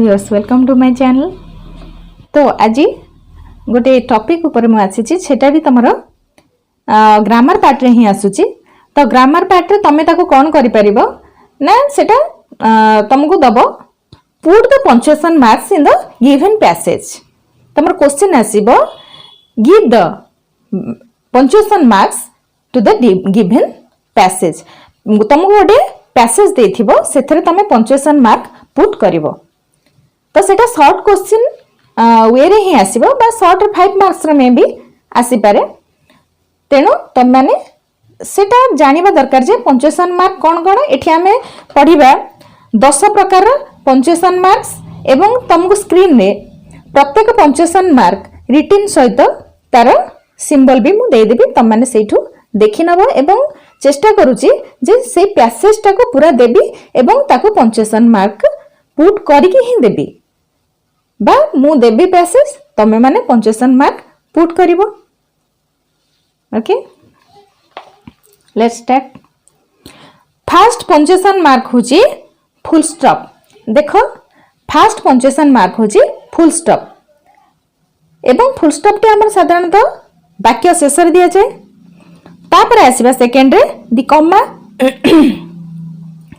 Viewers welcome to my channel. तो आज गोटे टॉपिक ऊपर मु आसी सेटा भी तुमर ग्रामर पार्ट रे ही आसुची। तो ग्रामर पार्ट रे तमे ताको कोन करि परिबो ना सेटा तुमको दबो put the punctuation marks in the given passage. तुमर क्वेश्चन आसीबो give the punctuation marks to the given passage. तुमको गोटे पैसेज देथिबो सेथरे तमे पंक्चुएशन मार्क पुट करिवो। तो सेटा शॉर्ट क्वेश्चन वे रे ही आसीबो बा शॉर्ट 5 मार्क्स रे में भी आसी पारे। तेनु तुम माने सेटा जानिबा दरकार जे पंक्चुएशन मार्क कोन कोन एठी हमें पढिबा 10 प्रकार पंक्चुएशन मार्क्स एवं तुमको स्क्रीन रे प्रत्येक पंक्चुएशन मार्क रिटन सहित तार सिंबल भी मु दे देबी। तुम माने सेठू देखि नबो एवं चेष्टा करूची जे से पैसेज टा को पूरा देबी एवं ताको पंक्चुएशन मार्क पुट करिके ही देबी बा मु देबी पैसेज तमे माने पंक्चुएशन मार्क पुट करिवो। Okay let's start. First punctuation mark होची फुल स्टॉप। देखो फर्स्ट पंक्चुएशन मार्क होची फुल स्टॉप एवं फुल स्टॉप टे हमर साधारणतः वाक्य शेष रे दिया जाय। तापर आसीबा सेकेंड रे दी कॉमा।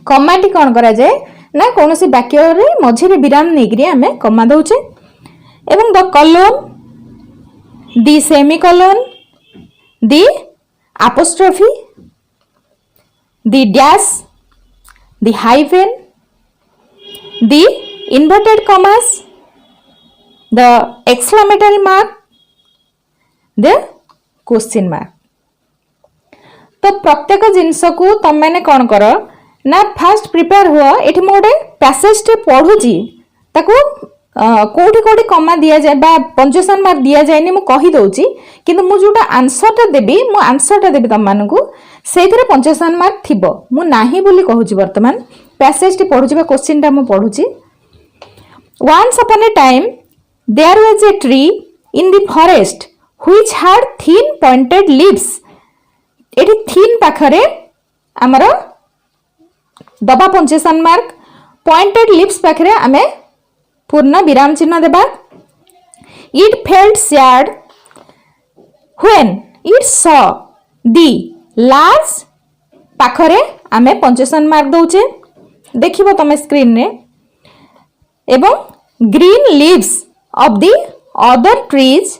कॉमा टी कोन करा जाय ना कोनोसी वाक्य रे मझी रे विराम नेगरी हमें कॉमा दउचे एवं the colon the semicolon the apostrophe the dash the hyphen the inverted commas the exclamatory mark the question mark. तो प्रत्येक जिनस को तुम मैंने कौन कर ना फास्ट प्रिपेयर हुआ एठी मोडे पैसेज टे पढुची ताको कोठी कोठी कमा दिया जाय बा पंक्चुएशन मार्क दिया जायनी मु कहि दउची किंतु मु जोटा आंसर टा देबी मु आंसर टा देबी तुम मानकू सेथरे पंक्चुएशन मार्क थिबो मु नाही बोली कहूची। वर्तमान पैसेज टे पढुची बा क्वेश्चन टा मु पढुची। Once upon a time there was a tree in the forest which had thin pointed leaves. एठी थिन पाखरे हमरो दबा पंक्चुएशन मार्क पॉइंटेड लिप्स पाखरे आमे पूर्ण विराम चिन्ह देबा। It felt sad when it saw the large पाखरे आमे पंक्चुएशन मार्क दउचे देखिबो तमे स्क्रीन रे एवं green leaves of the other trees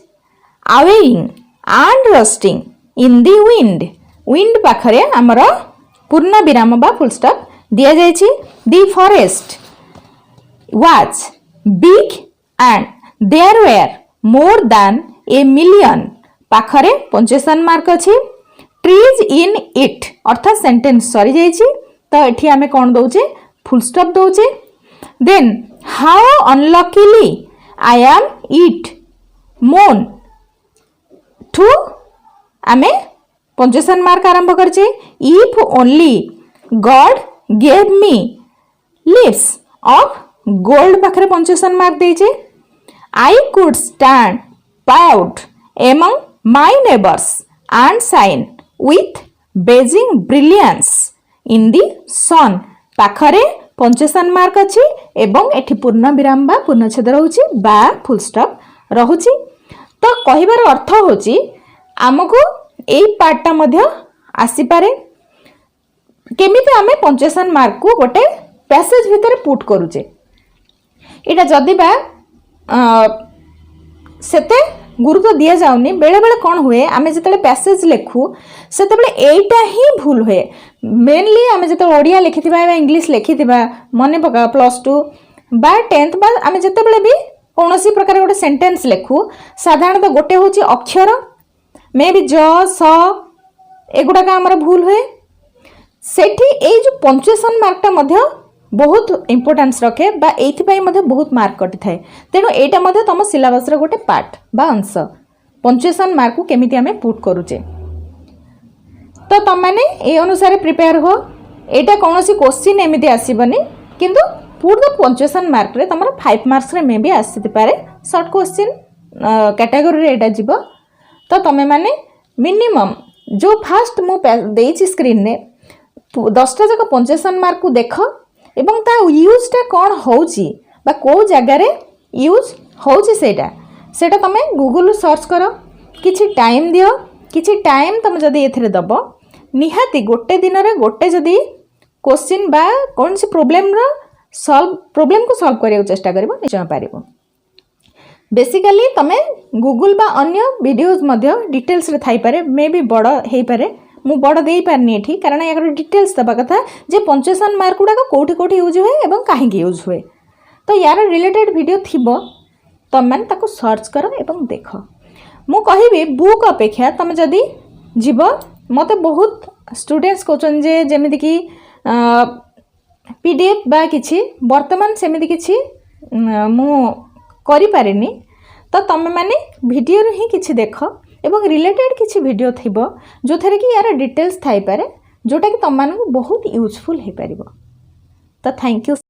waving and rustling in the wind. Wind पाखरे हमर पूर्ण विराम बा फुल स्टॉप दिया जायछि। The forest was big and there were more than a million पाखरे पंक्चुएशन मार्क अछि। ट्रीज इन इट अर्थात सेंटेंस सरी जायछि तो एठी हमें कोन दउचे फुल स्टॉप दउचे। Then how unluckily I am it मोन टू आमे पंक्चुएशन मार्क आरंभ करछे। If only god gave me lives of gold पाखरे पंक्चुएशन मार्क देछे। I could stand proud among my neighbours and shine with blazing brilliance in the sun पाखरे punctuation mark अछि एवं एठी पूर्ण विराम बा पूर्णछेद रहउची बा फुल स्टॉप रहउची। तो कहिबार अर्थ होची हमको एई पार्टटा मध्य आसी पारे केमिति आमे पंक्चुएशन मार्क को गोटे पैसेज भितर पुट करूचे। एटा जदि बा सेते गुरुत्व दिया जाउनी बेले बेले कोन हुए आमे जतले पैसेज लेखु सेतेबेले एटा ही भूल हुए। मेनली आमे जते ओडिया लिखिथिबा बा इंग्लिश लिखिथिबा मने पका +2 बा 10th बा आमे जतेबेले भी कोनोसी प्रकार गोटे सेंटेंस लेखु साधारणतः गोटे होची अक्षर मे भी ज स एगुडा का हमर भूल हुए। सेठी ए जो पंक्चुएशन मार्क टा मध्य बहुत इंपोर्टेंस रखे बा एथि पई मध्य बहुत मार्क कटि थाए। तेनो एटा मध्य तम सिलेबस रे गोटे पार्ट बा अंश पंक्चुएशन मार्क को केमिति हमें पुट करूचे। तो तम माने ए अनुसार प्रिपेयर हो। एटा कोनोसी क्वेश्चन एमिति आसीबनी किंतु पुट द पंक्चुएशन मार्क रे तमरा 5 मार्क्स रे मे भी आसीते पारे। शॉर्ट क्वेश्चन कैटेगरी रे एटा जिवो। तो तमे माने मिनिमम जो फास्ट मु देछि स्क्रीन ने 10टा जक पंक्चुएशन मार्क को देख एवं ता यूज टा कोन होउची बा को जगार यूज होटा तुम गूगल सर्च कर किछि टाइम दियो किछि टाइम तुम जदि एथिरे दब निहाती गोटे दिन रे गोटे जदि क्वेश्चन बा कौन सी प्रॉब्लम को सॉल्व करने चेष्टा करिवो निश्चय पारिबो। बेसिकली तमे गूगल बा अन्य वीडियोज मध्य डिटेल्स रे थाई पारे मे भी बड़ हेई पारे मु बड़ देई पारनी एठी कारण यार डिटेल्स दबा कथा जे पंक्चुएशन मार्क गुडा कोठी कोठी यूज हुए एवं काहे की यूज हुए तो यार रिलेटेड वीडियो थिबो तम माने ताको सर्च करो एवं देखो। मु कहिबी बुक अपेक्षा तमे जदी जीव मते बहुत स्टूडेंट्स कहउछन जे जेमिति की पीडीएफ बा किछि वर्तमान सेमिति किछि मु करि पारिनी तो तमे माने वीडियो रे ही किछि देखो एवं रिलेटेड किछि वीडियो थिबो जो थरे कि यार डिटेल्स थाई पारे जोटा कि तम मानू बहुत यूजफुल हे परिबो। तो थैंक यू।